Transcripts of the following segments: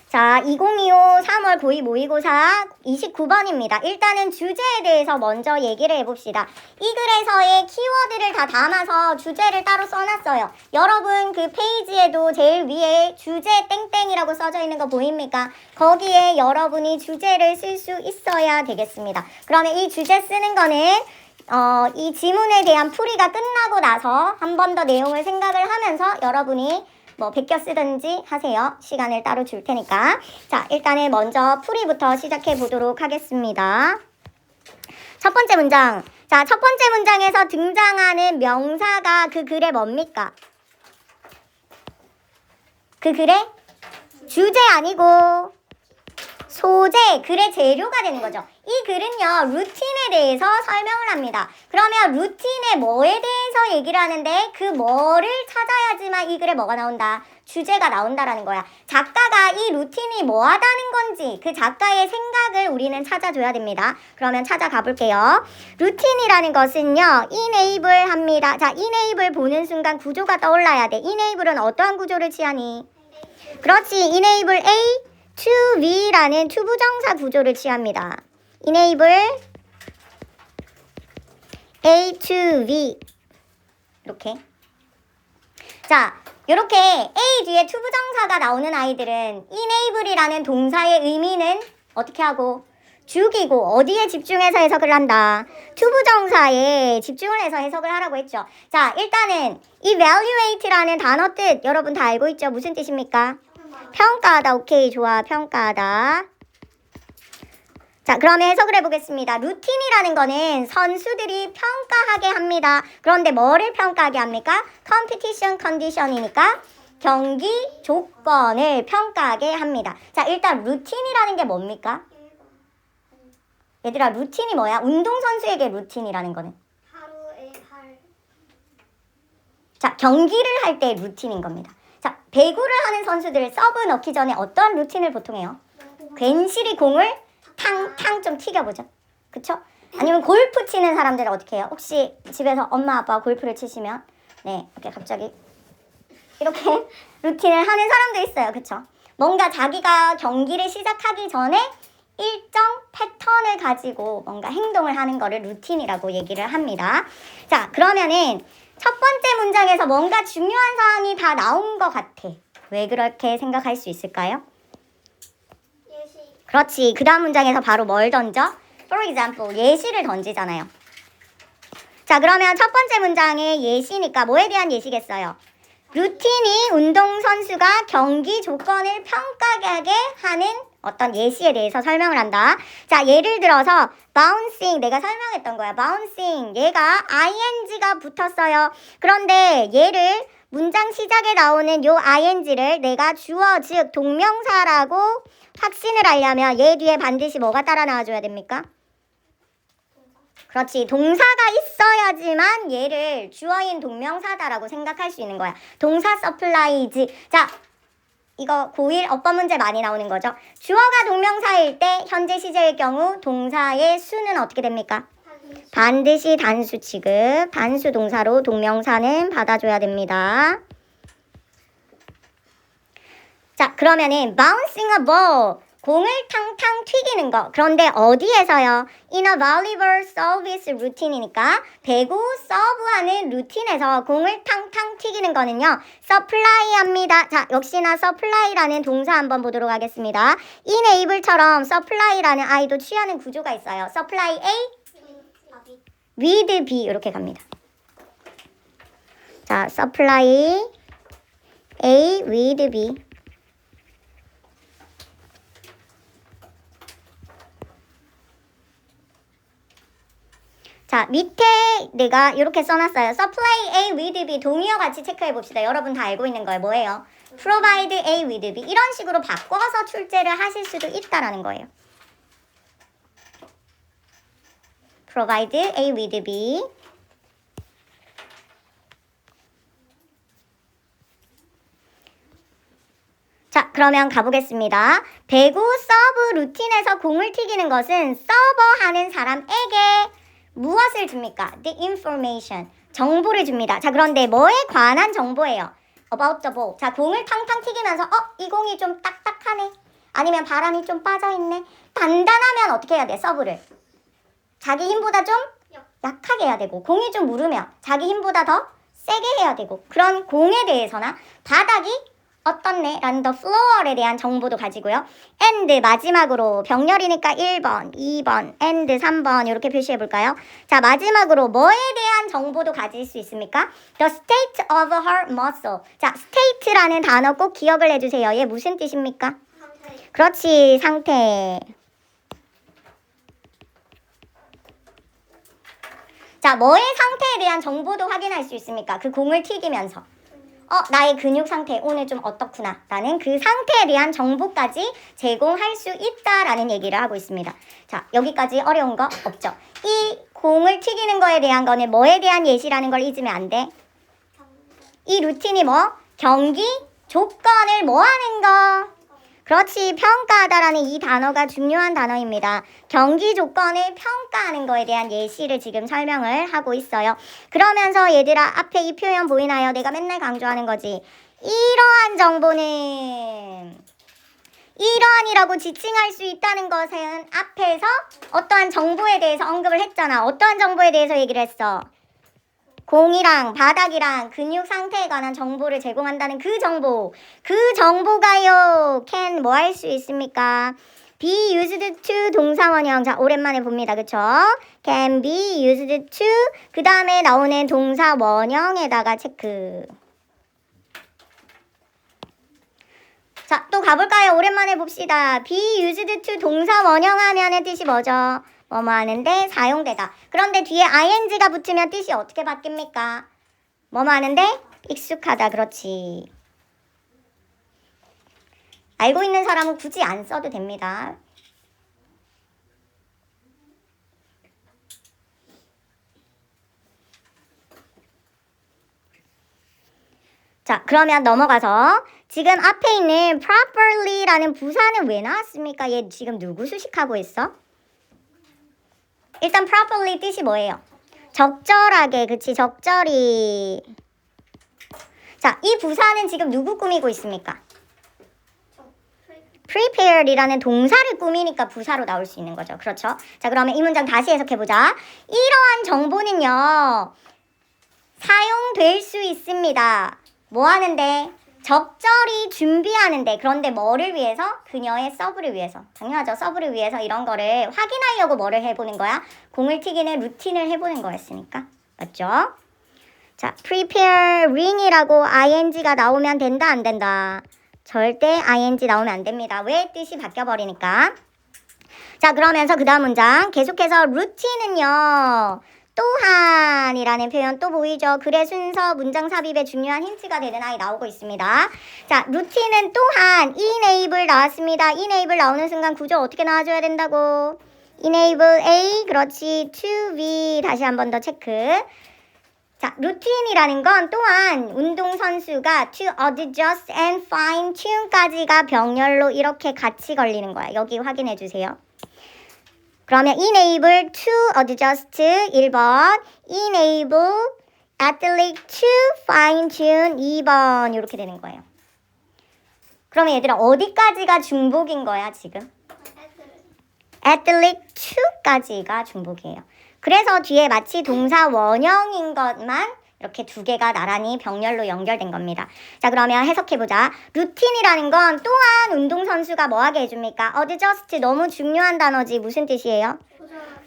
자, 2025 3월 고2 모의고사 29번입니다. 일단은 주제에 대해서 먼저 얘기를 해봅시다. 이 글에서의 키워드를 다 담아서 주제를 따로 써놨어요. 여러분 그 페이지에도 제일 위에 주제 땡땡이라고 써져 있는 거 보입니까? 거기에 여러분이 주제를 쓸 수 있어야 되겠습니다. 그러면 이 주제 쓰는 거는 이 지문에 대한 풀이가 끝나고 나서 한 번 더 내용을 생각을 하면서 여러분이 뭐 베껴 쓰든지 하세요. 시간을 따로 줄 테니까. 자, 일단은 먼저 풀이부터 시작해 보도록 하겠습니다. 첫 번째 문장. 자, 첫 번째 문장에서 등장하는 명사가 그 글에 뭡니까? 그 글의 주제 아니고 소재, 글의 재료가 되는 거죠. 이 글은요, 루틴에 대해서 설명을 합니다. 그러면 루틴의 뭐에 대해서 얘기를 하는데 그 뭐를 찾아야지만 이 글에 뭐가 나온다? 주제가 나온다라는 거야. 작가가 이 루틴이 뭐 하다는 건지 그 작가의 생각을 우리는 찾아줘야 됩니다. 그러면 찾아가 볼게요. 루틴이라는 것은요, enable 합니다. 자, enable 보는 순간 구조가 떠올라야 돼. enable은 어떠한 구조를 취하니? 그렇지, enable A to V라는 투부정사 구조를 취합니다. enable A to V 이렇게. 자, 이렇게 A 뒤에 투부정사가 나오는 아이들은 enable이라는 동사의 의미는 어떻게 하고? 죽이고 어디에 집중해서 해석을 한다? 투부정사에 집중을 해서 해석을 하라고 했죠. 자, 일단은 evaluate라는 단어 뜻 여러분 다 알고 있죠? 무슨 뜻입니까? 평가하다. 오케이, 좋아. 평가하다. 자, 그러면 해석을 해보겠습니다. 루틴이라는 거는 선수들이 평가하게 합니다. 그런데 뭐를 평가하게 합니까? 컴피티션 컨디션이니까 경기 조건을 평가하게 합니다. 자, 일단 루틴이라는 게 뭡니까? 얘들아, 루틴이 뭐야? 운동선수에게 루틴이라는 거는? 하루에 할. 자, 경기를 할 때 루틴인 겁니다. 자, 배구를 하는 선수들 서브 넣기 전에 어떤 루틴을 보통 해요? 괜시리 공을 탕탕 좀 튀겨보죠. 그쵸? 아니면 골프 치는 사람들은 어떻게 해요? 혹시 집에서 엄마 아빠가 골프를 치시면 네, 이렇게 갑자기 이렇게 루틴을 하는 사람도 있어요. 그쵸? 뭔가 자기가 경기를 시작하기 전에 일정 패턴을 가지고 뭔가 행동을 하는 거를 루틴이라고 얘기를 합니다. 자, 그러면은 첫 번째 문장에서 뭔가 중요한 사항이 다 나온 것 같아. 왜 그렇게 생각할 수 있을까요? 예시. 그렇지. 그 다음 문장에서 바로 뭘 던져? For example, 예시를 던지잖아요. 자, 그러면 첫 번째 문장의 예시니까 뭐에 대한 예시겠어요? 루틴이 운동선수가 경기 조건을 평가하게 하는 어떤 예시에 대해서 설명을 한다. 자, 예를 들어서 bouncing, 내가 설명했던 거야. bouncing, 얘가 ing가 붙었어요. 그런데 얘를 문장 시작에 나오는 요 ing를 내가 주어, 즉 동명사라고 확신을 하려면 얘 뒤에 반드시 뭐가 따라 나와줘야 됩니까? 그렇지. 동사가 있어야지만 얘를 주어인 동명사다라고 생각할 수 있는 거야. 동사 supplies. 자, 이거 고1 어법 문제 많이 나오는 거죠. 주어가 동명사일 때 현재 시제일 경우 동사의 수는 어떻게 됩니까? 반드시 단수 취급. 단수 동사로 동명사는 받아줘야 됩니다. 자, 그러면은 bouncing a ball. 공을 탕탕 튀기는 거. 그런데 어디에서요? In a volleyball service routine이니까 배구 서브하는 루틴에서 공을 탕탕 튀기는 거는요. supply 합니다. 자, 역시나 supply라는 동사 한번 보도록 하겠습니다. enable처럼 supply라는 아이도 취하는 구조가 있어요. supply A with B 이렇게 갑니다. 자, supply A with B. 자, 밑에 내가 이렇게 써놨어요. supply A with B 동의어 같이 체크해 봅시다. 여러분 다 알고 있는 거예요. 뭐예요? provide A with B 이런 식으로 바꿔서 출제를 하실 수도 있다라는 거예요. provide A with B. 자, 그러면 가보겠습니다. 배구 서브 루틴에서 공을 튀기는 것은 서버 하는 사람에게 무엇을 줍니까? The information. 정보를 줍니다. 자, 그런데 뭐에 관한 정보예요? About the ball. 자, 공을 탕탕 튀기면서 이 공이 좀 딱딱하네. 아니면 바람이 좀 빠져있네. 단단하면 어떻게 해야 돼? 서브를. 자기 힘보다 좀 약하게 해야 되고, 공이 좀 무르면 자기 힘보다 더 세게 해야 되고, 그런 공에 대해서나 바닥이 어떻네? 라는 the floor에 대한 정보도 가지고요. and 마지막으로 병렬이니까 1번, 2번, and 3번 이렇게 표시해 볼까요? 자, 마지막으로 뭐에 대한 정보도 가질 수 있습니까? The state of her muscle. 자, state라는 단어 꼭 기억을 해주세요. 얘 무슨 뜻입니까? 상태. 그렇지, 상태. 자, 뭐의 상태에 대한 정보도 확인할 수 있습니까? 그 공을 튀기면서. 나의 근육 상태 오늘 좀 어떻구나 라는 그 상태에 대한 정보까지 제공할 수 있다라는 얘기를 하고 있습니다. 자, 여기까지 어려운 거 없죠? 이 공을 튀기는 거에 대한 거는 뭐에 대한 예시라는 걸 잊으면 안 돼. 이 루틴이 뭐? 경기 조건을 뭐 하는 거? 그렇지, 평가하다라는 이 단어가 중요한 단어입니다. 경기 조건을 평가하는 거에 대한 예시를 지금 설명을 하고 있어요. 그러면서 얘들아, 앞에 이 표현 보이나요? 내가 맨날 강조하는 거지. 이러한 정보는 이러한이라고 지칭할 수 있다는 것은 앞에서 어떠한 정보에 대해서 언급을 했잖아. 어떠한 정보에 대해서 얘기를 했어? 공이랑 바닥이랑 근육 상태에 관한 정보를 제공한다는 그 정보가요. can 뭐 할 수 있습니까? be used to 동사원형. 자, 오랜만에 봅니다. 그쵸? can be used to 그 다음에 나오는 동사원형에다가 체크. 자, 또 가볼까요? 오랜만에 봅시다. be used to 동사원형 하면의 뜻이 뭐죠? 뭐뭐 하는데 사용되다. 그런데 뒤에 ing가 붙으면 뜻이 어떻게 바뀝니까? 뭐뭐 하는데 익숙하다. 그렇지. 알고 있는 사람은 굳이 안 써도 됩니다. 자, 그러면 넘어가서 지금 앞에 있는 properly라는 부사는 왜 나왔습니까? 얘 지금 누구 수식하고 있어? 일단 properly 뜻이 뭐예요? 적절하게, 그치? 적절히. 자, 이 부사는 지금 누구 꾸미고 있습니까? prepared이라는 동사를 꾸미니까 부사로 나올 수 있는 거죠. 그렇죠? 자, 그러면 이 문장 다시 해석해보자. 이러한 정보는요, 사용될 수 있습니다. 뭐 하는데? 적절히 준비하는데. 그런데 뭐를 위해서? 그녀의 서브를 위해서. 당연하죠. 서브를 위해서 이런 거를 확인하려고 뭐를 해보는 거야? 공을 튀기는 루틴을 해보는 거였으니까. 맞죠? 자, preparing이라고 ing가 나오면 된다, 안 된다? 절대 ing 나오면 안 됩니다. 왜? 뜻이 바뀌어버리니까. 자, 그러면서 그 다음 문장 계속해서 루틴은요, 또한이라는 표현 또 보이죠? 글의 순서, 문장 삽입에 중요한 힌트가 되는 아이 나오고 있습니다. 자, 루틴은 또한 enable 나왔습니다. enable 나오는 순간 구조 어떻게 나와줘야 된다고? enable A, 그렇지. to be, 다시 한 번 더 체크. 자, 루틴이라는 건 또한 운동선수가 to adjust and fine tune까지가 병렬로 이렇게 같이 걸리는 거야. 여기 확인해 주세요. 그러면 enable to adjust 1번, enable athlete to fine tune 2번 이렇게 되는 거예요. 그러면 얘들아 어디까지가 중복인 거야 지금? athlete to까지가 중복이에요. 그래서 뒤에 마치 동사 원형인 것만 이렇게 두 개가 나란히 병렬로 연결된 겁니다. 자, 그러면 해석해보자. 루틴이라는 건 또한 운동선수가 뭐하게 해줍니까? adjust 너무 중요한 단어지. 무슨 뜻이에요?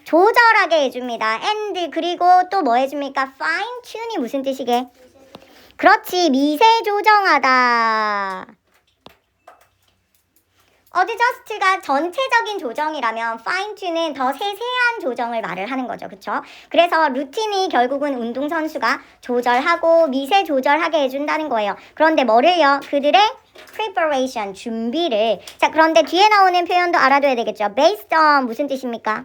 조절하게 해줍니다. and 그리고 또 뭐 해줍니까? fine tune이 무슨 뜻이게? 그렇지. 미세 조정하다. adjust가 전체적인 조정이라면 fine tune은 더 세세한 조정을 말을 하는 거죠. 그쵸? 그래서 루틴이 결국은 운동선수가 조절하고 미세 조절하게 해준다는 거예요. 그런데 뭐를요? 그들의 preparation, 준비를. 자, 그런데 뒤에 나오는 표현도 알아둬야 되겠죠. based on 무슨 뜻입니까?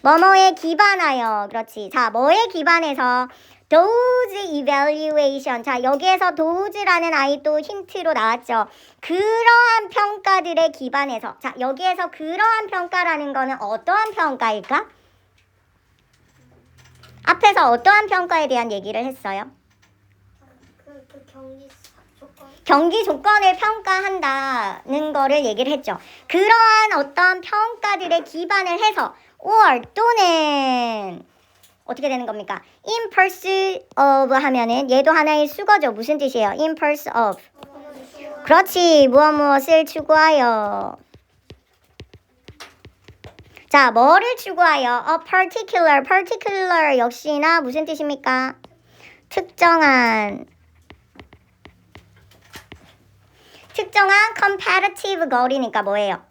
뭐뭐에 기반하여. 그렇지. 자, 뭐에 기반해서? those evaluation. 자, 여기에서 those라는 아이 또 힌트로 나왔죠. 그러한 평가들에 기반해서. 자, 여기에서 그러한 평가라는 거는 어떠한 평가일까? 앞에서 어떠한 평가에 대한 얘기를 했어요? 그 경기 조건. 경기 조건을 평가한다는 거를 얘기를 했죠. 그러한 어떤 평가들에 기반을 해서 or 또는 어떻게 되는 겁니까? in pursuit of 하면은 얘도 하나의 수거죠. 무슨 뜻이에요? in pursuit of. 그렇지. 무엇을 추구하여. 자, 뭐를 추구하여? A particular 역시나 무슨 뜻입니까? 특정한 competitive goal이니까 뭐예요?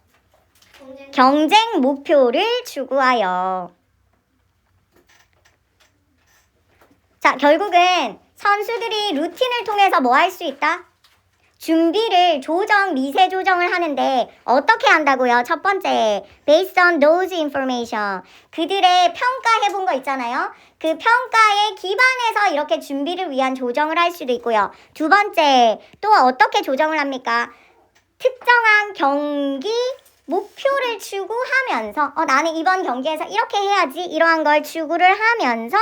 경쟁 목표를 추구하여. 자, 결국은 선수들이 루틴을 통해서 뭐 할 수 있다? 준비를 미세 조정을 하는데 어떻게 한다고요? 첫 번째, based on those information. 그들의 평가해본 거 있잖아요. 그 평가에 기반해서 이렇게 준비를 위한 조정을 할 수도 있고요. 두 번째, 또 어떻게 조정을 합니까? 특정한 경기 목표를 추구하면서 나는 이번 경기에서 이렇게 해야지 이러한 걸 추구를 하면서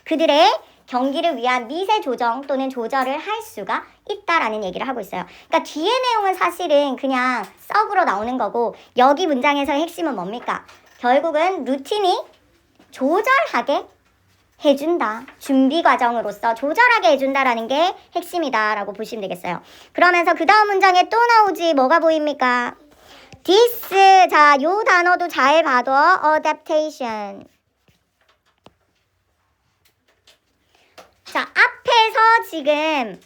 그들의 경기를 위한 미세 조정 또는 조절을 할 수가 있다라는 얘기를 하고 있어요. 그러니까 뒤에 내용은 사실은 그냥 썩으로 나오는 거고 여기 문장에서의 핵심은 뭡니까? 결국은 루틴이 조절하게 해준다. 준비 과정으로서 조절하게 해준다라는 게 핵심이다라고 보시면 되겠어요. 그러면서 그 다음 문장에 또 나오지 뭐가 보입니까? this. 자, 요 단어도 잘 봐도 adaptation. 자, 앞에서 지금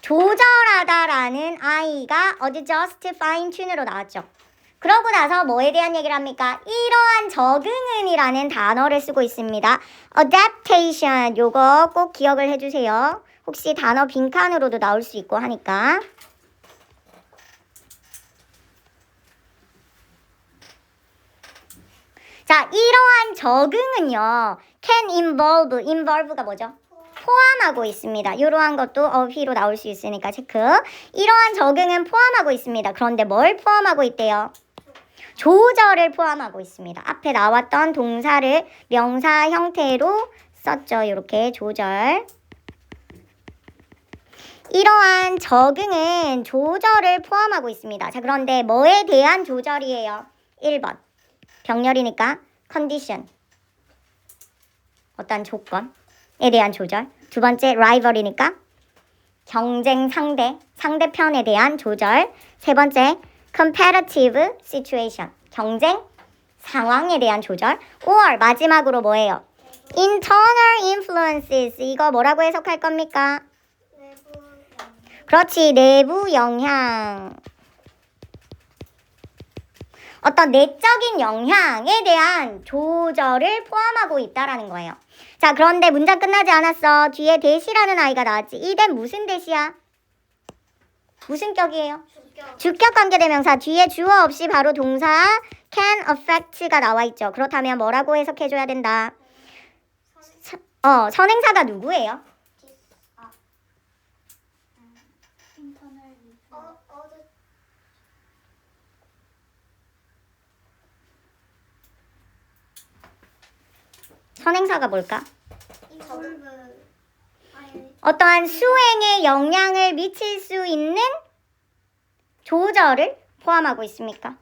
조절하다라는 I가 adjust, fine tune으로 나왔죠. 그러고 나서 뭐에 대한 얘기를 합니까? 이러한 적응은이라는 단어를 쓰고 있습니다. adaptation. 요거 꼭 기억을 해주세요. 혹시 단어 빈칸으로도 나올 수 있고 하니까. 자, 이러한 적응은요. can involve가 뭐죠? 포함하고 있습니다. 이러한 것도 of로 나올 수 있으니까 체크. 이러한 적응은 포함하고 있습니다. 그런데 뭘 포함하고 있대요? 조절을 포함하고 있습니다. 앞에 나왔던 동사를 명사 형태로 썼죠. 이렇게 조절. 이러한 적응은 조절을 포함하고 있습니다. 자, 그런데 뭐에 대한 조절이에요? 1번. 병렬이니까 condition. 어떤 조건에 대한 조절. 두 번째 rival이니까 경쟁 상대편에 대한 조절. 세 번째 competitive situation. 경쟁 상황에 대한 조절. or 마지막으로 뭐예요? internal influences. 이거 뭐라고 해석할 겁니까? 그렇지. 내부 영향. 어떤 내적인 영향에 대한 조절을 포함하고 있다라는 거예요. 자, 그런데 문장 끝나지 않았어. 뒤에 대시라는 아이가 나왔지. 이 대 무슨 대시야? 무슨 격이에요? 주격 관계대명사. 뒤에 주어 없이 바로 동사 can affect가 나와 있죠. 그렇다면 뭐라고 해석해줘야 된다? 선행사가 누구예요? 선행사가 뭘까? 어떠한 수행에 영향을 미칠 수 있는 조절을 포함하고 있습니까?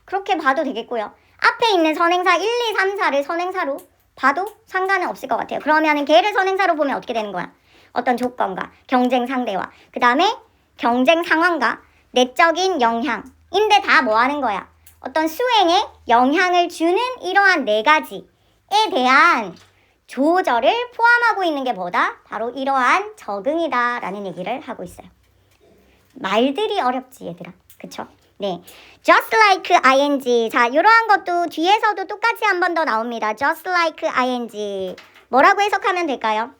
그렇게 봐도 되겠고요. 앞에 있는 선행사 1, 2, 3, 4를 선행사로 봐도 상관은 없을 것 같아요. 그러면 걔를 선행사로 보면 어떻게 되는 거야? 어떤 조건과 경쟁 상대와 그 다음에 경쟁 상황과 내적인 영향인데 다 뭐 하는 거야? 어떤 수행에 영향을 주는 이러한 네 가지에 대한 조절을 포함하고 있는 게 뭐다? 바로 이러한 적응이다 라는 얘기를 하고 있어요. 말들이 어렵지 얘들아. 그쵸? 네, just like ing. 자, 이러한 것도 뒤에서도 똑같이 한 번 더 나옵니다. just like ing. 뭐라고 해석하면 될까요?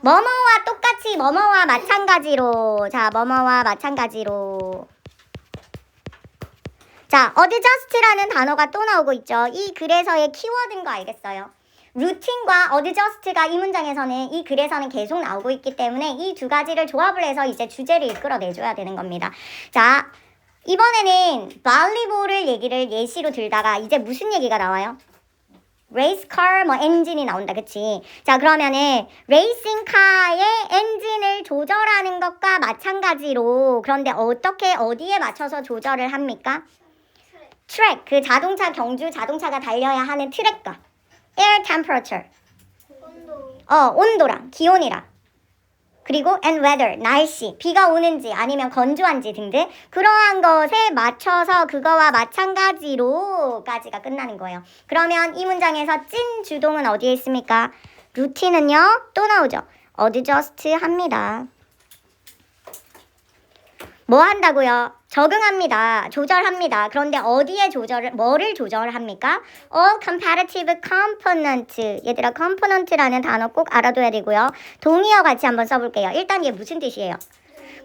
뭐뭐와 똑같이, 뭐뭐와 마찬가지로. 자, 뭐뭐와 마찬가지로. 자, adjust라는 단어가 또 나오고 있죠. 이 글에서의 키워드인 거 알겠어요? 루틴과 adjust가 이 문장에서는 이 글에서는 계속 나오고 있기 때문에 이 두 가지를 조합을 해서 이제 주제를 이끌어내줘야 되는 겁니다. 자, 이번에는 발리볼을 얘기를 예시로 들다가 이제 무슨 얘기가 나와요? 레이스 카 뭐 엔진이 나온다. 그치? 자, 그러면은 레이싱 카의 엔진을 조절하는 것과 마찬가지로 그런데 어떻게 어디에 맞춰서 조절을 합니까? 트랙, 그 자동차 경주 자동차가 달려야 하는 트랙과 air temperature, 온도. 온도랑 기온이랑 그리고 and weather, 날씨, 비가 오는지 아니면 건조한지 등등 그러한 것에 맞춰서 그거와 마찬가지로까지가 끝나는 거예요. 그러면 이 문장에서 찐 주동은 어디에 있습니까? 루틴은요 또 나오죠. adjust 합니다. 뭐 한다고요? 적응합니다. 조절합니다. 그런데 어디에 뭐를 조절합니까? All comparative component. 얘들아, component라는 단어 꼭 알아둬야 되고요. 동의어 같이 한번 써볼게요. 일단 이게 무슨 뜻이에요?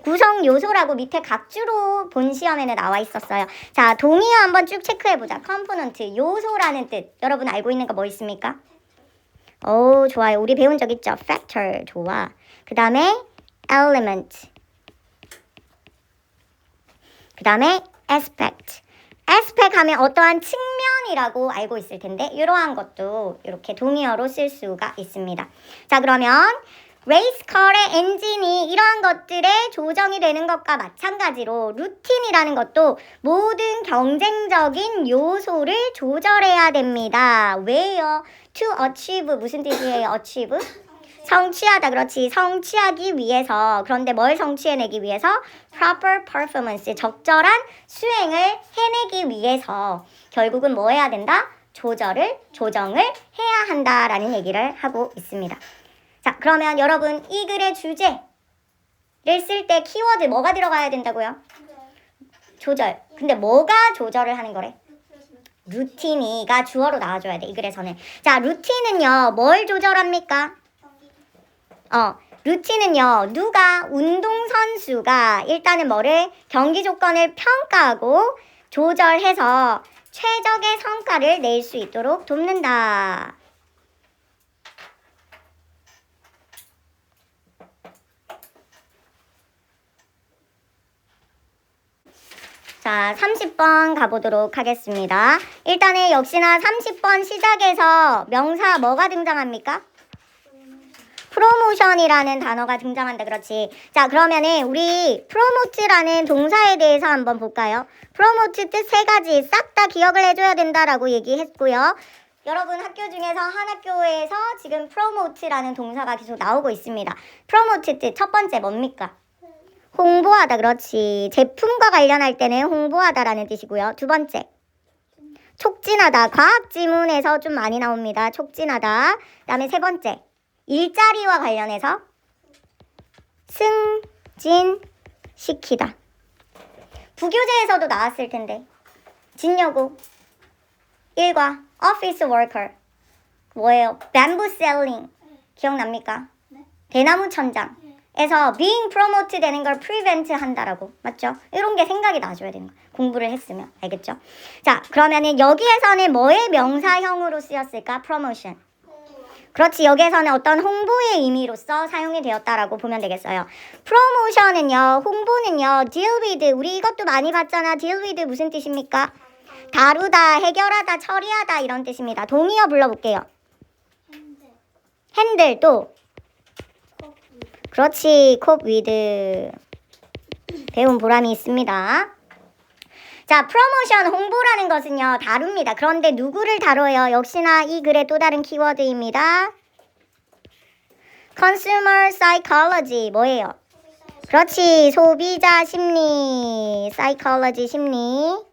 구성 요소라고 밑에 각주로 본 시험에는 나와 있었어요. 자, 동의어 한번 쭉 체크해보자. component, 요소라는 뜻. 여러분 알고 있는 거 뭐 있습니까? 오, 좋아요. 우리 배운 적 있죠? factor, 좋아. 그 다음에 element. 그 다음에 aspect. aspect 하면 어떠한 측면이라고 알고 있을 텐데 이러한 것도 이렇게 동의어로 쓸 수가 있습니다. 자, 그러면 레이스컬의 엔진이 이러한 것들에 조정이 되는 것과 마찬가지로 루틴이라는 것도 모든 경쟁적인 요소를 조절해야 됩니다. 왜요? To achieve 무슨 뜻이에요? achieve? 성취하다. 그렇지. 성취하기 위해서. 그런데 뭘 성취해내기 위해서? proper performance. 적절한 수행을 해내기 위해서 결국은 뭐 해야 된다? 조정을 해야 한다라는 얘기를 하고 있습니다. 자, 그러면 여러분 이 글의 주제를 쓸 때 키워드 뭐가 들어가야 된다고요? 조절. 근데 뭐가 조절을 하는 거래? 루틴이가 주어로 나와줘야 돼. 이 글에서는. 자, 루틴은요. 뭘 조절합니까? 루틴은요, 누가 운동선수가 일단은 뭐를 경기 조건을 평가하고 조절해서 최적의 성과를 낼 수 있도록 돕는다. 자, 30번 가보도록 하겠습니다. 일단은 역시나 30번 시작에서 명사 뭐가 등장합니까? 프로모션이라는 단어가 등장한다. 그렇지. 자, 그러면은 우리 프로모트라는 동사에 대해서 한번 볼까요? 프로모트 뜻 세 가지 싹 다 기억을 해줘야 된다라고 얘기했고요. 여러분 학교 중에서 한 학교에서 지금 프로모트라는 동사가 계속 나오고 있습니다. 프로모트 뜻 첫 번째 뭡니까? 홍보하다. 그렇지. 제품과 관련할 때는 홍보하다라는 뜻이고요. 두 번째 촉진하다. 과학 지문에서 좀 많이 나옵니다. 촉진하다. 그 다음에 세 번째 일자리와 관련해서 승진시키다. 부교재에서도 나왔을 텐데 진여고 일과 office worker 뭐예요? bamboo selling 기억납니까? 대나무 천장에서 being promote 되는 걸 prevent 한다라고 맞죠? 이런 게 생각이 나줘야 되는 거예요. 공부를 했으면 알겠죠? 자, 그러면은 여기에서는 뭐의 명사형으로 쓰였을까? promotion. 그렇지. 여기에서는 어떤 홍보의 의미로서 사용이 되었다라고 보면 되겠어요. 프로모션은요, 홍보는요, deal with, 우리 이것도 많이 봤잖아. deal with 무슨 뜻입니까? 다루다, 해결하다, 처리하다 이런 뜻입니다. 동의어 불러볼게요. 핸들 또 그렇지. cope with 배운 보람이 있습니다. 자, 프로모션 홍보라는 것은요 다룹니다. 그런데 누구를 다뤄요? 역시나 이 글의 또 다른 키워드입니다. consumer psychology 뭐예요? 그렇지. 소비자 심리 psychology 심리.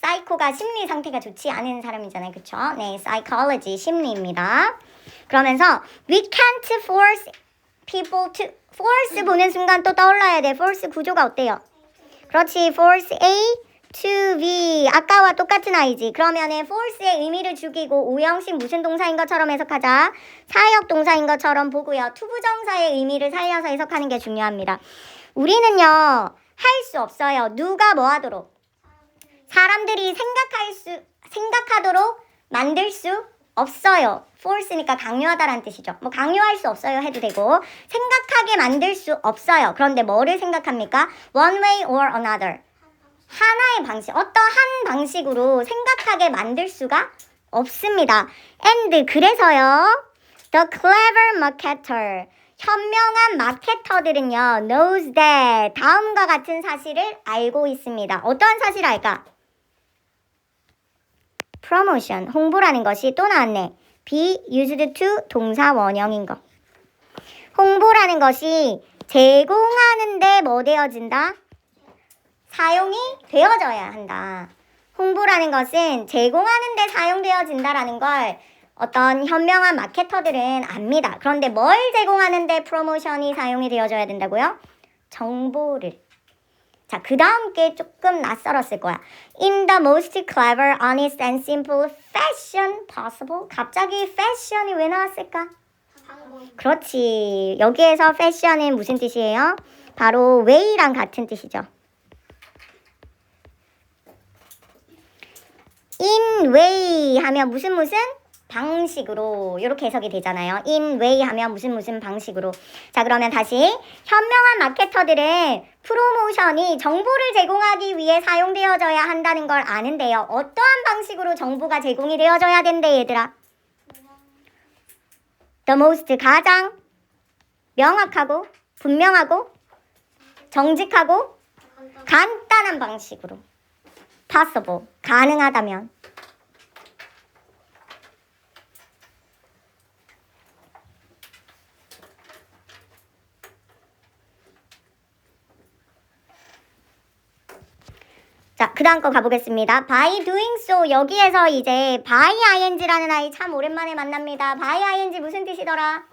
사이코가 심리 상태가 좋지 않은 사람이잖아요. 그쵸? 네, psychology 심리입니다. 그러면서 we can't force people to force 보는 순간 또 떠올라야 돼. force 구조가 어때요? 그렇지. force A to B 아까와 똑같은 아이지. 그러면은 force의 의미를 죽이고 오형식 무슨 동사인 것처럼 해석하자. 사역 동사인 것처럼 보고요. 투부정사의 의미를 살려서 해석하는 게 중요합니다. 우리는요 할 수 없어요. 누가 뭐 하도록? 사람들이 생각하도록 만들 수 없어요. force니까 강요하다라는 뜻이죠. 뭐 강요할 수 없어요 해도 되고 생각하게 만들 수 없어요. 그런데 뭐를 생각합니까? one way or another. 하나의 방식, 어떠한 방식으로 생각하게 만들 수가 없습니다. And 그래서요. The clever marketer, 현명한 마케터들은요. knows that, 다음과 같은 사실을 알고 있습니다. 어떠한 사실을 알까? promotion, 홍보라는 것이 또 나왔네. be used to, 동사 원형인 거. 홍보라는 것이 제공하는데 뭐 되어진다? 사용이 되어져야 한다. 홍보라는 것은 제공하는데 사용되어진다라는 걸 어떤 현명한 마케터들은 압니다. 그런데 뭘 제공하는데 프로모션이 사용이 되어져야 된다고요? 정보를. 자, 그 다음 게 조금 낯설었을 거야. In the most clever, honest and simple fashion possible. 갑자기 fashion이 왜 나왔을까? 방법. 그렇지. 여기에서 fashion은 무슨 뜻이에요? 바로 way랑 같은 뜻이죠. in way 하면 무슨 방식으로 이렇게 해석이 되잖아요. in way 하면 무슨 방식으로. 자, 그러면 다시 현명한 마케터들은 프로모션이 정보를 제공하기 위해 사용되어져야 한다는 걸 아는데요. 어떠한 방식으로 정보가 제공이 되어져야 된대, 얘들아? The most, 가장 명확하고 분명하고 정직하고 간단한 방식으로. possible, 가능하다면. 자, 그 다음 거 가보겠습니다. By doing so, 여기에서 이제 by ing라는 아이 참 오랜만에 만납니다. by ing 무슨 뜻이더라?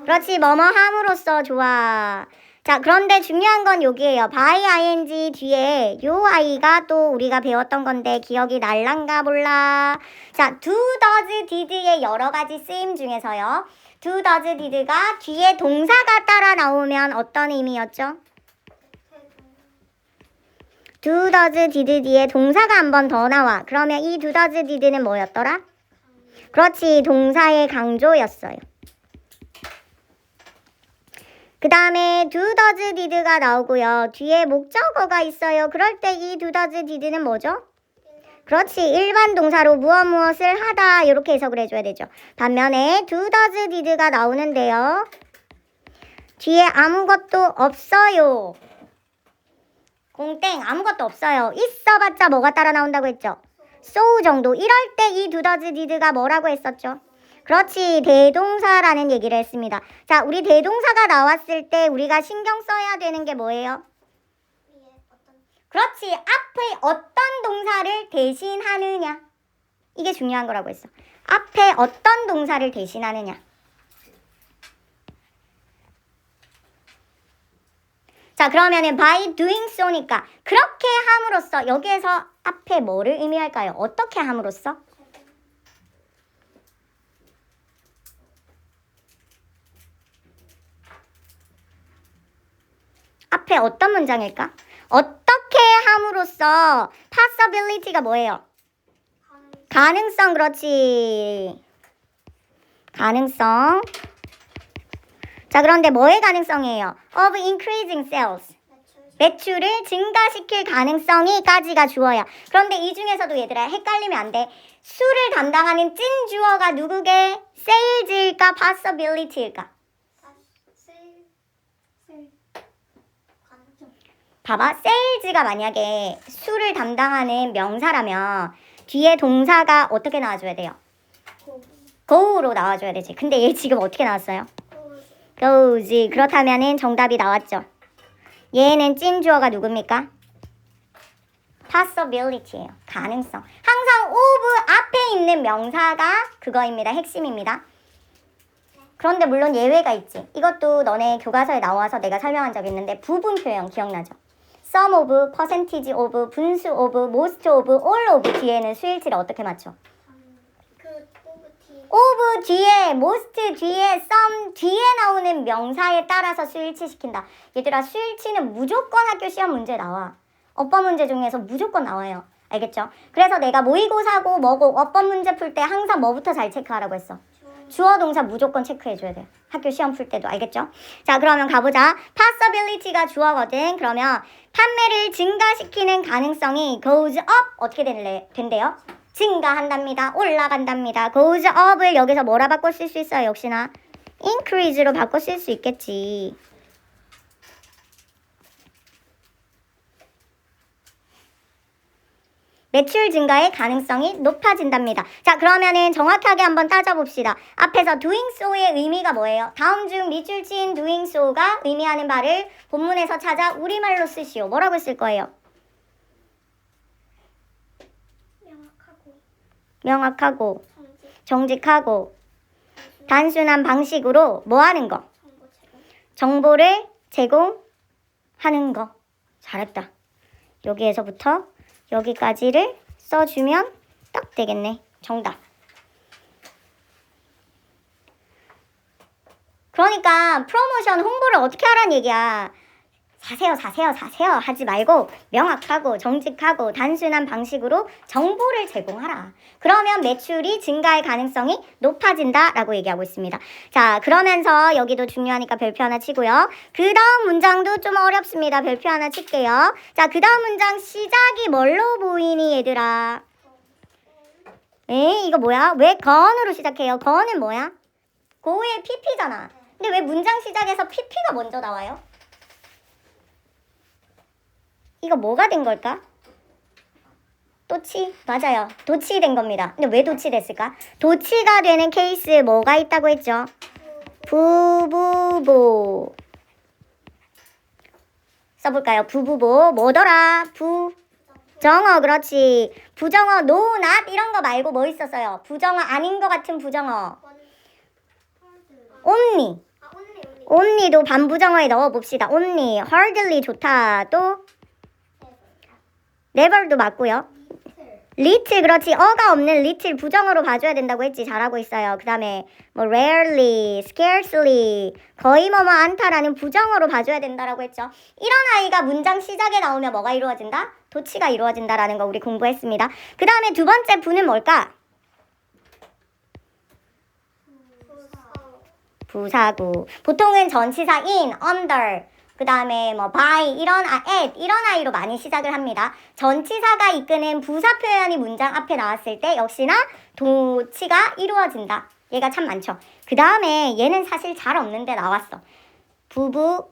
그렇지, 뭐뭐 함으로써. 좋아. 자, 그런데 중요한 건 여기에요. by ing 뒤에 요 아이가 또 우리가 배웠던 건데 기억이 날란가 몰라. 자, do, does, did의 여러 가지 쓰임 중에서요. do, does, did가 뒤에 동사가 따라 나오면 어떤 의미였죠? do, does, did 뒤에 동사가 한 번 더 나와. 그러면 이 do, does, did는 뭐였더라? 그렇지, 동사의 강조였어요. 그 다음에 do, does, did가 나오고요. 뒤에 목적어가 있어요. 그럴 때 이 do, does, did는 뭐죠? 그렇지, 일반 동사로 무엇을 하다 이렇게 해석을 해줘야 되죠. 반면에 do, does, did가 나오는데요. 뒤에 아무것도 없어요. 공땡, 아무것도 없어요. 있어봤자 뭐가 따라 나온다고 했죠? so 정도. 이럴 때 이 do, does, did가 뭐라고 했었죠? 그렇지, 대동사라는 얘기를 했습니다. 자, 우리 대동사가 나왔을 때 우리가 신경 써야 되는 게 뭐예요? 그렇지, 앞에 어떤 동사를 대신하느냐. 이게 중요한 거라고 했어. 앞에 어떤 동사를 대신하느냐. 자, 그러면은 by doing so니까 그렇게 함으로써, 여기에서 앞에 뭐를 의미할까요? 어떻게 함으로써? 앞에 어떤 문장일까? 어떻게 함으로써 possibility가 뭐예요? 가능성. 그렇지, 가능성. 자, 그런데 뭐의 가능성이에요? of increasing sales, 매출을 증가시킬 가능성이까지가 주어야. 그런데 이 중에서도 얘들아 헷갈리면 안 돼. 수를 담당하는 찐 주어가 누구게? sales일까 possibility일까? 봐봐, sales가 만약에 수를 담당하는 명사라면 뒤에 동사가 어떻게 나와줘야 돼요? go로 나와줘야 되지. 근데 얘 지금 어떻게 나왔어요? goes. 그렇다면은 정답이 나왔죠. 얘는 찐 주어가 누굽니까? possibility예요. 가능성. 항상 of 앞에 있는 명사가 그거입니다. 핵심입니다. 그런데 물론 예외가 있지. 이것도 너네 교과서에 나와서 내가 설명한 적 있는데 부분 표현 기억나죠? some of, percentage of, 분수 of, most of, all of 뒤에는 수일치를 어떻게 맞춰? of 뒤에, most 뒤에, some 뒤에 나오는 명사에 따라서 수일치 시킨다. 얘들아, 수일치는 무조건 학교 시험 문제 나와. 어법 문제 중에서 무조건 나와요. 알겠죠? 그래서 내가 모의고사고 뭐고 어법 문제 풀 때 항상 뭐부터 잘 체크하라고 했어? 주어 동사 무조건 체크해줘야 돼요. 학교 시험 풀 때도 알겠죠? 자, 그러면 가보자. possibility가 주어거든. 그러면 판매를 증가시키는 가능성이 goes up 어떻게 된대요? 증가한답니다. 올라간답니다. goes up을 여기서 뭐라 바꿔 쓸 수 있어요? 역시나 increase로 바꿔 쓸 수 있겠지. 매출 증가의 가능성이 높아진답니다. 자, 그러면은 정확하게 한번 따져봅시다. 앞에서 doing so의 의미가 뭐예요? 다음 중 밑줄 친 doing so가 의미하는 바를 본문에서 찾아 우리말로 쓰시오. 뭐라고 쓸 거예요? 명확하고 정직하고 단순한 방식으로 뭐 하는 거? 정보를 제공하는 거. 잘했다. 여기에서부터 여기까지를 써주면 딱 되겠네. 정답. 그러니까 프로모션 홍보를 어떻게 하라는 얘기야. 사세요 하지 말고 명확하고 정직하고 단순한 방식으로 정보를 제공하라. 그러면 매출이 증가할 가능성이 높아진다라고 얘기하고 있습니다. 자, 그러면서 여기도 중요하니까 별표 하나 치고요. 그 다음 문장도 좀 어렵습니다. 별표 하나 칠게요. 자, 그 다음 문장 시작이 뭘로 보이니 얘들아? 이거 뭐야? 왜 건으로 시작해요? 건은 뭐야? 고의 PP잖아. 근데 왜 문장 시작에서 PP가 먼저 나와요? 이거 뭐가 된 걸까? 도치? 맞아요. 도치된 겁니다. 근데 왜 도치됐을까? 도치가 되는 케이스에 뭐가 있다고 했죠? 부부보. 써볼까요? 부부보. 뭐더라? 부정어. 그렇지. 부정어, no, not 이런 거 말고 뭐 있었어요? 부정어 아닌 것 같은 부정어. only. only도 반부정어에 넣어봅시다. only, hardly 좋다. 또 never도 맞고요. little 그렇지. 어가 없는 little 부정어로 봐줘야 된다고 했지. 잘하고 있어요. 그 다음에 뭐 rarely, scarcely 거의 뭐뭐 않다라는 부정어로 봐줘야 된다라고 했죠. 이런 아이가 문장 시작에 나오면 뭐가 이루어진다? 도치가 이루어진다라는 거 우리 공부했습니다. 그 다음에 두 번째 부는 뭘까? 부사구. 보통은 전치사 in, under 그 다음에 뭐 by 이런 at 이런 아이로 많이 시작을 합니다. 전치사가 이끄는 부사 표현이 문장 앞에 나왔을 때 역시나 도치가 이루어진다. 얘가 참 많죠. 그 다음에 얘는 사실 잘 없는데 나왔어.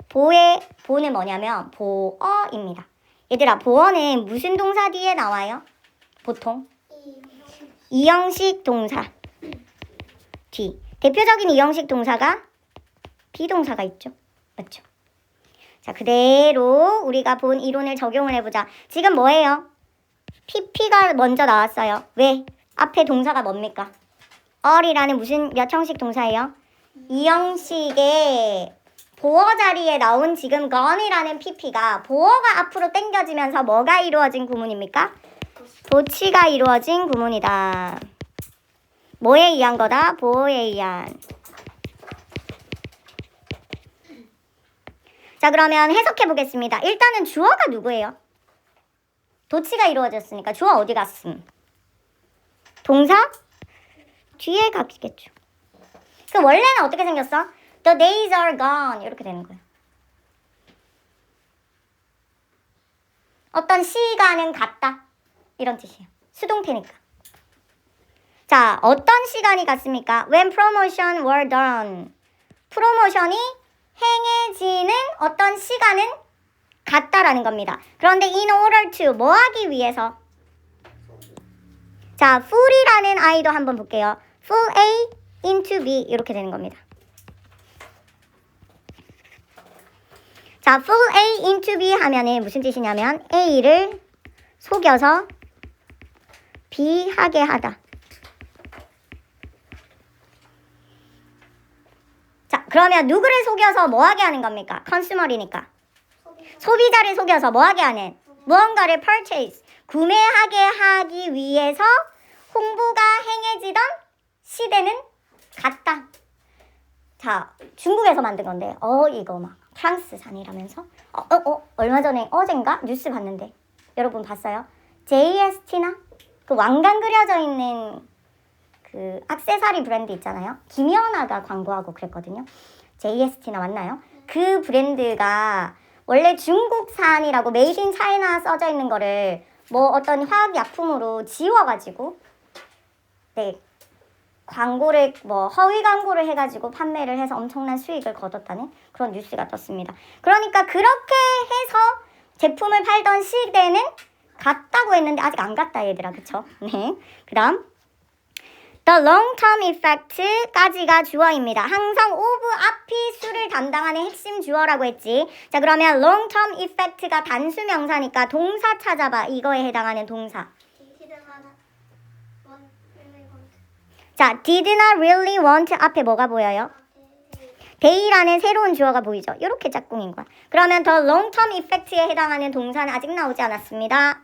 보의 보는 뭐냐면 보어입니다. 얘들아, 보어는 무슨 동사 뒤에 나와요? 보통 이형식 동사 뒤. 대표적인 이형식 동사가 비동사가 있죠. 맞죠? 자, 그대로 우리가 본 이론을 적용을 해보자. 지금 뭐예요? PP가 먼저 나왔어요. 왜? 앞에 동사가 뭡니까? all이라는 무슨 몇 형식 동사예요? 이 형식의 보어 자리에 나온 지금 gone이라는 PP가 보어가 앞으로 당겨지면서 뭐가 이루어진 구문입니까? 도치가 이루어진 구문이다. 뭐에 의한 거다? 보어에 의한. 자, 그러면 해석해 보겠습니다. 일단은 주어가 누구예요? 도치가 이루어졌으니까 주어 어디 갔음? 동사? 뒤에 갔겠죠. 그 원래는 어떻게 생겼어? The days are gone 이렇게 되는 거예요. 어떤 시간은 갔다 이런 뜻이에요. 수동태니까. 자, 어떤 시간이 갔습니까? When promotion were done. 프로모션이 행해지는 어떤 시간은 같다라는 겁니다. 그런데 in order to 뭐 하기 위해서? 자, full이라는 아이도 한번 볼게요. full A into B 이렇게 되는 겁니다. 자, full A into B 하면은 무슨 뜻이냐면 A를 속여서 B 하게 하다. 자, 그러면 누구를 속여서 뭐 하게 하는 겁니까? 컨슈머리니까. 소비자를 속여서 뭐 하게 하는? 무언가를 purchase, 구매하게 하기 위해서 홍보가 행해지던 시대는 같다. 자, 중국에서 만든 건데, 이거 막 프랑스산이라면서? 얼마 전에 어젠가 뉴스 봤는데, 여러분 봤어요? JST나 그 왕관 그려져 있는 그 액세서리 브랜드 있잖아요. 김연아가 광고하고 그랬거든요. JST나 맞나요? 그 브랜드가 원래 중국산이라고 메이드 인 차이나 써져 있는 거를 뭐 어떤 화학약품으로 지워가지고 네 광고를 뭐 허위 광고를 해가지고 판매를 해서 엄청난 수익을 거뒀다는 그런 뉴스가 떴습니다. 그러니까 그렇게 해서 제품을 팔던 시대는 갔다고 했는데 아직 안 갔다 얘들아, 그쵸? 네. 그다음 The long-term effect까지가 주어입니다. 항상 of 앞이 수를 담당하는 핵심 주어라고 했지. 자, 그러면 long-term effect가 단수 명사니까 동사 찾아봐. 이거에 해당하는 동사. 자, did not really want 앞에 뭐가 보여요? they라는 새로운 주어가 보이죠? 이렇게 짝꿍인 거야. 그러면 the long-term effect에 해당하는 동사는 아직 나오지 않았습니다.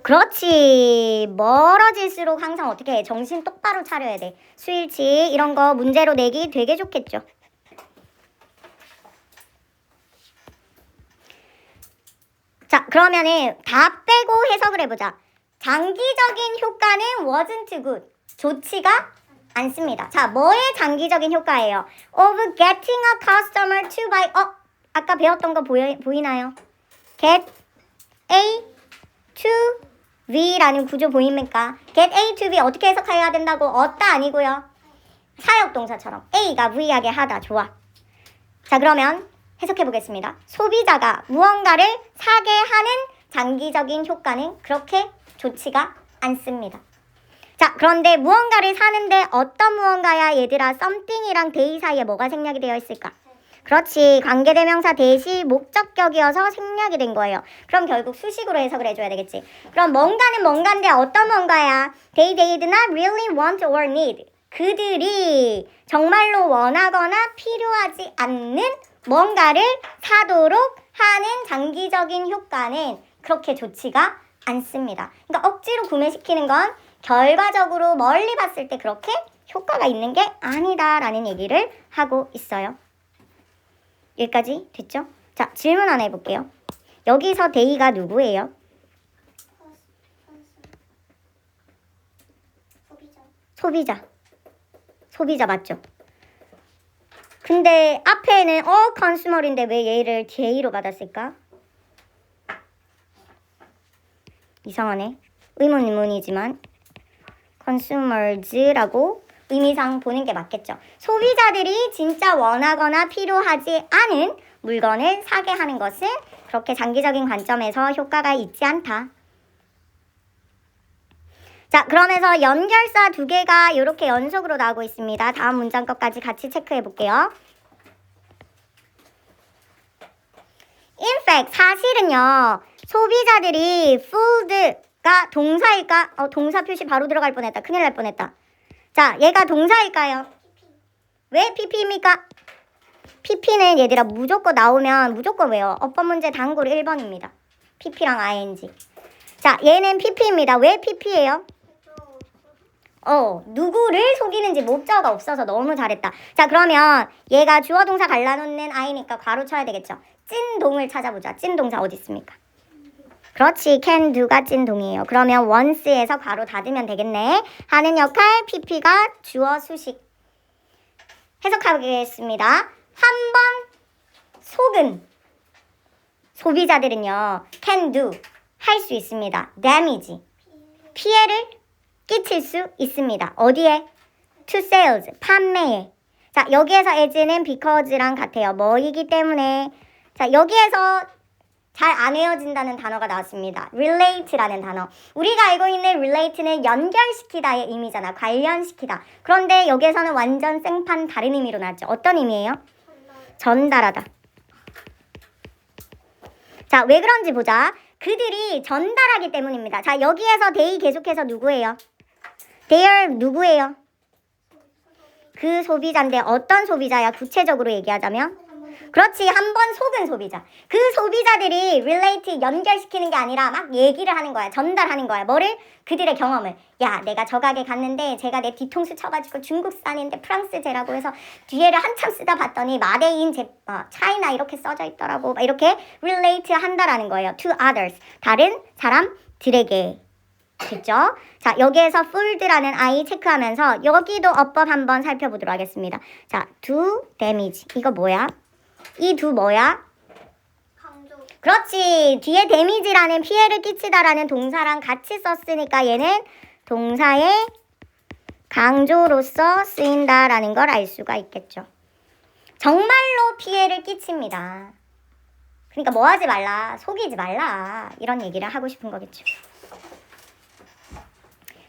그렇지. 멀어질수록 항상 어떻게 해? 정신 똑바로 차려야 돼. 수일치 이런 거 문제로 내기 되게 좋겠죠. 자, 그러면은 다 빼고 해석을 해보자. 장기적인 효과는 wasn't good. 좋지가 않습니다. 자, 뭐의 장기적인 효과예요? Of getting a customer to buy. 아까 배웠던 거 보이나요? Get A to V라는 구조 보입니까? Get A to B 어떻게 해석해야 된다고? 얻다 아니고요. 사역동사처럼 A가 V하게 하다. 좋아. 자, 그러면 해석해 보겠습니다. 소비자가 무언가를 사게 하는 장기적인 효과는 그렇게 좋지가 않습니다. 자, 그런데 무언가를 사는데 어떤 무언가야 얘들아? something이랑 they 사이에 뭐가 생략이 되어 있을까? 그렇지. 관계대명사 대시 목적격이어서 생략이 된 거예요. 그럼 결국 수식으로 해석을 해줘야 되겠지. 그럼 뭔가는 뭔가인데 어떤 뭔가야? They did not really want or need. 그들이 정말로 원하거나 필요하지 않는 뭔가를 사도록 하는 장기적인 효과는 그렇게 좋지가 않습니다. 그러니까 억지로 구매시키는 건 결과적으로 멀리 봤을 때 그렇게 효과가 있는 게 아니다라는 얘기를 하고 있어요. 여기까지 됐죠? 자, 질문 하나 해볼게요. 여기서 데이가 누구예요? 소비자 맞죠? 근데 앞에는 컨슈머인데 왜 얘를 J로 받았을까? 이상하네. 의문이지만 consumers라고 의미상 보는 게 맞겠죠. 소비자들이 진짜 원하거나 필요하지 않은 물건을 사게 하는 것은 그렇게 장기적인 관점에서 효과가 있지 않다. 자, 그러면서 연결사 두 개가 이렇게 연속으로 나오고 있습니다. 다음 문장 것까지 같이 체크해 볼게요. In fact, 사실은요. 소비자들이 food가 동사일까? 동사 표시 바로 들어갈 뻔했다. 큰일 날 뻔했다. 자, 얘가 동사일까요? 왜 PP입니까? PP는 얘들아 무조건 나오면 무조건 왜요? 어법 문제 단골 1번입니다. PP랑 ING. 자, 얘는 PP입니다. 왜 PP예요? 누구를 속이는지 목적어가 없어서 너무 잘했다. 자, 그러면 얘가 주어 동사 갈라놓는 I니까 괄호 쳐야 되겠죠. 찐동을 찾아보자. 찐동사 어디 있습니까? 그렇지. can do가 찐동이에요. 그러면 once에서 괄호 닫으면 되겠네. 하는 역할 PP가 주어 수식. 해석하겠습니다. 한 번 속은 소비자들은요. can do 할 수 있습니다. damage 피해를 끼칠 수 있습니다. 어디에? to sales 판매에. 자, 여기에서 as는 because랑 같아요. 뭐이기 때문에. 자, 여기에서 잘 안 외워진다는 단어가 나왔습니다. relate라는 단어. 우리가 알고 있는 relate는 연결시키다의 의미잖아. 관련시키다. 그런데 여기에서는 완전 생판 다른 의미로 나왔죠. 어떤 의미예요? 전달하다. 자, 왜 그런지 보자. 그들이 전달하기 때문입니다. 자, 여기에서 they 계속해서 누구예요? they 누구예요? 그 소비자인데 어떤 소비자야? 구체적으로 얘기하자면? 그렇지. 한 번 속은 소비자. 그 소비자들이 relate 연결시키는 게 아니라 막 얘기를 하는 거야. 전달하는 거야. 뭐를? 그들의 경험을. 야, 내가 저 가게 갔는데 제가 내 뒤통수 쳐가지고 중국산인데 프랑스제라고 해서 뒤에를 한참 쓰다 봤더니 마데인 차이나 이렇게 써져 있더라고. 막 이렇게 relate 한다라는 거예요. to others. 다른 사람들에게. 됐죠? 자, 여기에서 fold라는 I 체크하면서 여기도 어법 한번 살펴보도록 하겠습니다. 자, do damage. 이거 뭐야? 이 do 뭐야? 강조. 그렇지. 뒤에 damage라는 피해를 끼치다라는 동사랑 같이 썼으니까 얘는 동사의 강조로서 쓰인다라는 걸 알 수가 있겠죠. 정말로 피해를 끼칩니다. 그러니까 뭐 하지 말라, 속이지 말라 이런 얘기를 하고 싶은 거겠죠.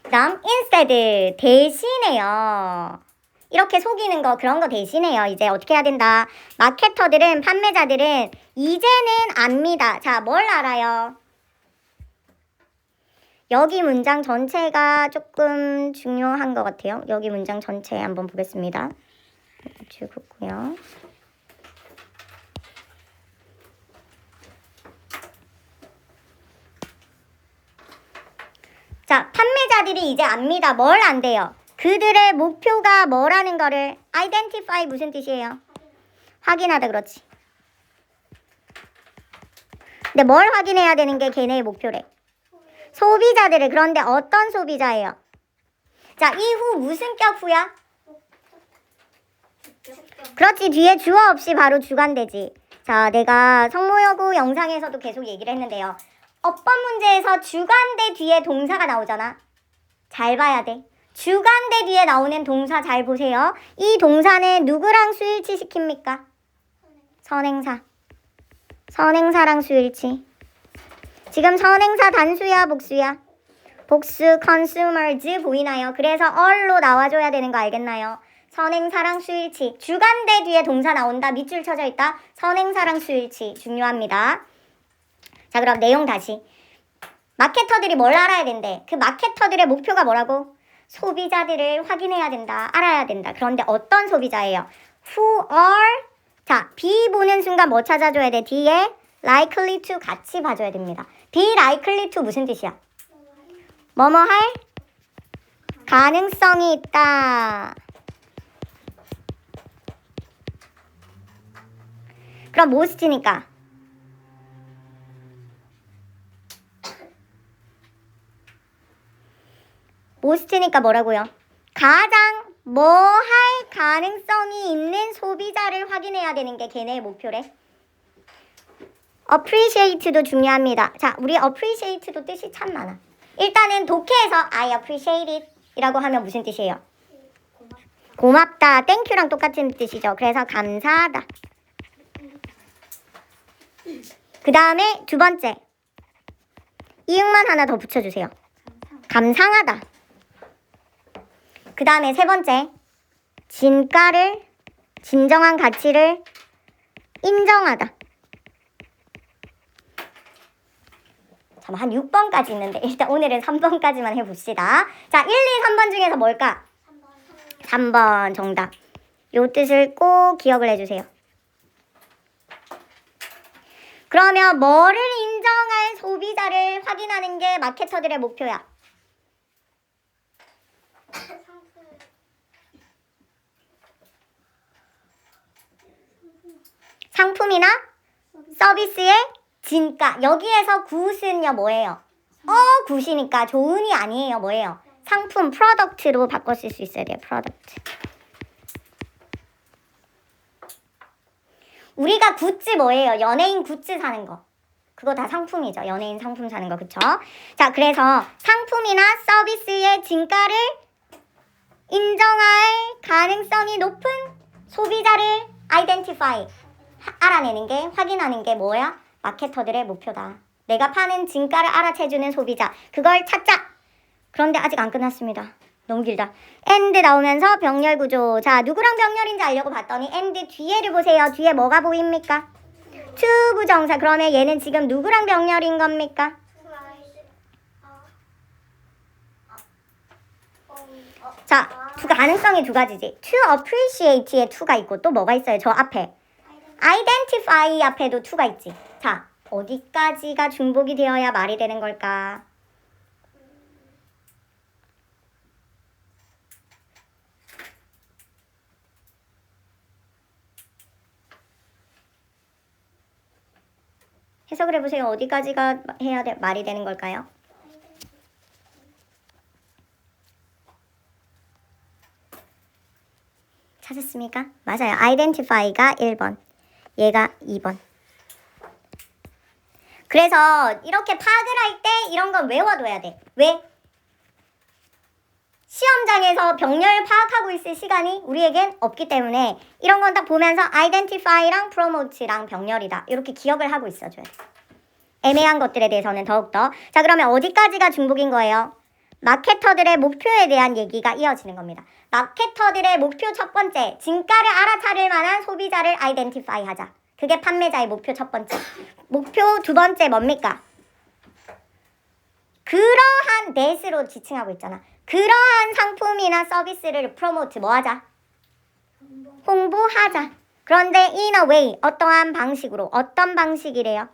그다음 instead 대신에요. 이렇게 속이는 거 그런 거 대신에요. 이제 어떻게 해야 된다. 마케터들은 판매자들은 이제는 압니다. 자, 뭘 알아요? 여기 문장 전체가 조금 중요한 것 같아요. 여기 문장 전체 한번 보겠습니다. 지웠고요. 자, 판매자들이 이제 압니다. 뭘 안돼요? 그들의 목표가 뭐라는 거를 identify 무슨 뜻이에요? 확인하다 그렇지. 근데 뭘 확인해야 되는 게 걔네의 목표래? 소비자들을. 그런데 어떤 소비자예요? 자, 이후 무슨 격 후야? 그렇지. 뒤에 주어 없이 바로 주관되지. 자, 내가 성모여고 영상에서도 계속 얘기를 했는데요. 어법 문제에서 주관대 뒤에 동사가 나오잖아. 잘 봐야 돼. 주관대 뒤에 나오는 동사 잘 보세요. 이 동사는 누구랑 수일치 시킵니까? 선행사. 선행사랑 수일치. 지금 선행사 단수야 복수야? 복수 consumers 보이나요? 그래서 all로 나와줘야 되는 거 알겠나요? 선행사랑 수일치. 주관대 뒤에 동사 나온다. 밑줄 쳐져 있다. 선행사랑 수일치. 중요합니다. 자, 그럼 내용 다시. 마케터들이 뭘 알아야 된대? 그 마케터들의 목표가 뭐라고? 소비자들을 확인해야 된다. 알아야 된다. 그런데 어떤 소비자예요? Who are? 자, be 보는 순간 뭐 찾아줘야 돼? 뒤에 likely to 같이 봐줘야 됩니다. be likely to 무슨 뜻이야? 뭐뭐 할? 가능성이 있다. 그럼 most니까 most니까 뭐라고요? 가장 뭐 할 가능성이 있는 소비자를 확인해야 되는 게 걔네의 목표래. appreciate도 중요합니다. 자, 우리 appreciate도 뜻이 참 많아. 일단은 독해에서 I appreciate it 이라고 하면 무슨 뜻이에요? 고맙다. 땡큐랑 똑같은 뜻이죠. 그래서 감사하다. 그 다음에 두 번째. 이응만 하나 더 붙여주세요. 감상하다. 그 다음에 세 번째. 진가를, 진정한 가치를 인정하다. 한 6번까지 있는데 일단 오늘은 3번까지만 해봅시다. 자, 1, 2, 3번 중에서 뭘까? 3번 정답. 요 뜻을 꼭 기억을 해주세요. 그러면 뭐를 인정할 소비자를 확인하는 게 마케터들의 목표야? 상품이나 서비스의 진가. 여기에서 굿은요 뭐예요? 굿이니까 좋은이 아니에요. 뭐예요? 상품, 프로덕트로 바꿔 쓸 수 있어야 돼요. 프로덕트. 우리가 굿즈 뭐예요? 연예인 굿즈 사는 거. 그거 다 상품이죠. 연예인 상품 사는 거. 그쵸? 자, 그래서 상품이나 서비스의 진가를 인정할 가능성이 높은 소비자를 identify. 알아내는 게, 확인하는 게 뭐야? 마케터들의 목표다. 내가 파는 진가를 알아채주는 소비자. 그걸 찾자. 그런데 아직 안 끝났습니다. 너무 길다. and 나오면서 병렬 구조. 자, 누구랑 병렬인지 알려고 봤더니 and 뒤에를 보세요. 뒤에 뭐가 보입니까? to 부정사. 그러면 얘는 지금 누구랑 병렬인 겁니까? 자, 가능성이 두 가지지. to appreciate에 to가 있고 또 뭐가 있어요? 저 앞에. identify 앞에도 to가 있지. 자, 어디까지가 중복이 되어야 말이 되는 걸까? 해석을 해보세요. 어디까지가 해야 말이 되는 걸까요? 맞습니까? 맞아요. identify가 1번, 얘가 2번. 그래서 이렇게 파악을 할 때 이런 건 외워둬야 돼. 왜? 시험장에서 병렬 파악하고 있을 시간이 우리에겐 없기 때문에 이런 건 딱 보면서 identify랑 promote랑 병렬이다. 이렇게 기억을 하고 있어줘야 돼. 애매한 것들에 대해서는 더욱더. 자, 그러면 어디까지가 중복인 거예요? 마케터들의 목표에 대한 얘기가 이어지는 겁니다. 마케터들의 목표 첫 번째, 진가를 알아차릴 만한 소비자를 아이덴티파이 하자. 그게 판매자의 목표 첫 번째. 목표 두 번째 뭡니까? 그러한 넷으로 지칭하고 있잖아. 그러한 상품이나 서비스를 프로모트 뭐 하자? 홍보하자. 그런데 in a way, 어떠한 방식으로, 어떤 방식이래요?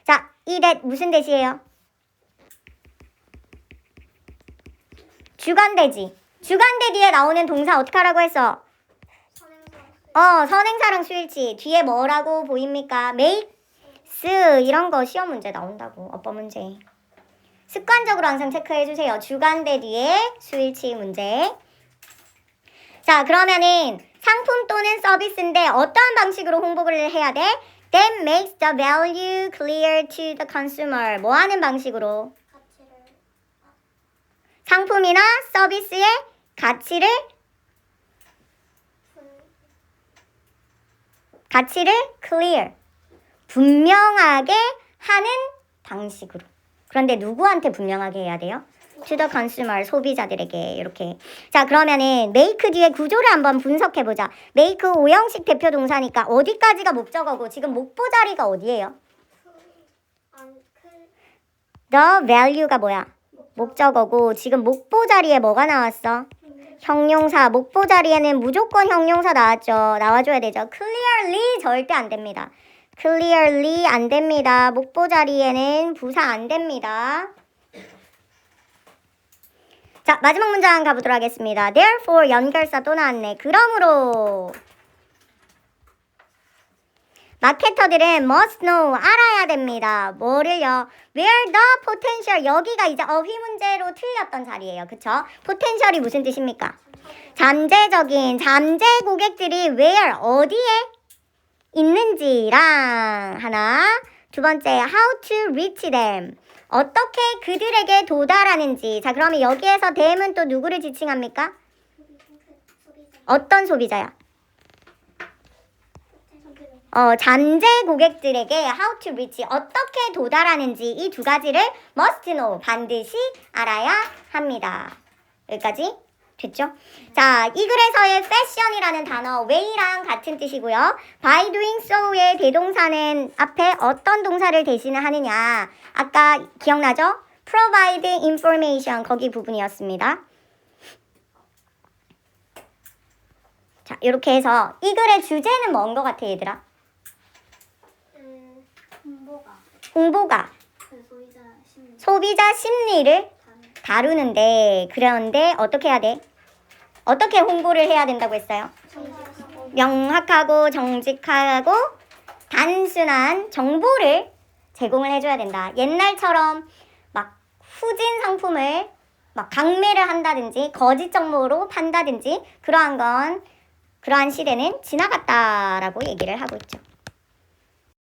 자, 이 that 무슨 that이에요? 주관대지. 주관대 뒤에 나오는 동사 어떻게 하라고 했어? 선행사랑 수일치. 뒤에 뭐라고 보입니까? make, 이런 거 시험 문제 나온다고. 어법 문제. 습관적으로 항상 체크해주세요. 주관대 뒤에 수일치 문제. 자, 그러면은 상품 또는 서비스인데 어떠한 방식으로 홍보를 해야 돼? That makes the value clear to the consumer. 뭐 하는 방식으로? 상품이나 서비스의 가치를 clear, 분명하게 하는 방식으로. 그런데 누구한테 분명하게 해야 돼요? To the consumer, 소비자들에게. 이렇게. 자, 그러면은 make 뒤에 구조를 한번 분석해보자. make 5형식 대표 동사니까 어디까지가 목적어고 지금 목보자리가 어디예요? The value가 뭐야? 목적어고 지금 목보자리에 뭐가 나왔어? 형용사. 목보자리에는 무조건 형용사 나왔죠. 나와줘야 되죠. clearly 절대 안 됩니다. clearly 안 됩니다. 목보자리에는 부사 안 됩니다. 자, 마지막 문장 가보도록 하겠습니다. Therefore 연결사 또 나왔네. 그러므로 마케터들은 must know 알아야 됩니다. 뭐를요? Where the potential. 여기가 이제 어휘 문제로 틀렸던 자리예요. 그쵸? potential이 무슨 뜻입니까? 잠재적인 잠재 고객들이 where 어디에 있는지랑 하나. 두 번째 how to reach them. 어떻게 그들에게 도달하는지. 자, 그러면 여기에서 them은 또 누구를 지칭합니까? 어떤 소비자야? 잠재 고객들에게 how to reach 어떻게 도달하는지 이 두 가지를 must know 반드시 알아야 합니다. 여기까지 됐죠? 자, 이 글에서의 fashion이라는 단어 way랑 같은 뜻이고요. by doing so의 대동사는 앞에 어떤 동사를 대신하느냐. 아까 기억나죠? provide information 거기 부분이었습니다. 자, 이렇게 해서 이 글의 주제는 뭔 것 같아, 얘들아? 홍보가 소비자 심리를 다루는데, 그런데 어떻게 해야 돼? 어떻게 홍보를 해야 된다고 했어요? 명확하고 정직하고 단순한 정보를 제공을 해줘야 된다. 옛날처럼 막 후진 상품을 막 강매를 한다든지 거짓 정보로 판다든지 그러한 시대는 지나갔다라고 얘기를 하고 있죠.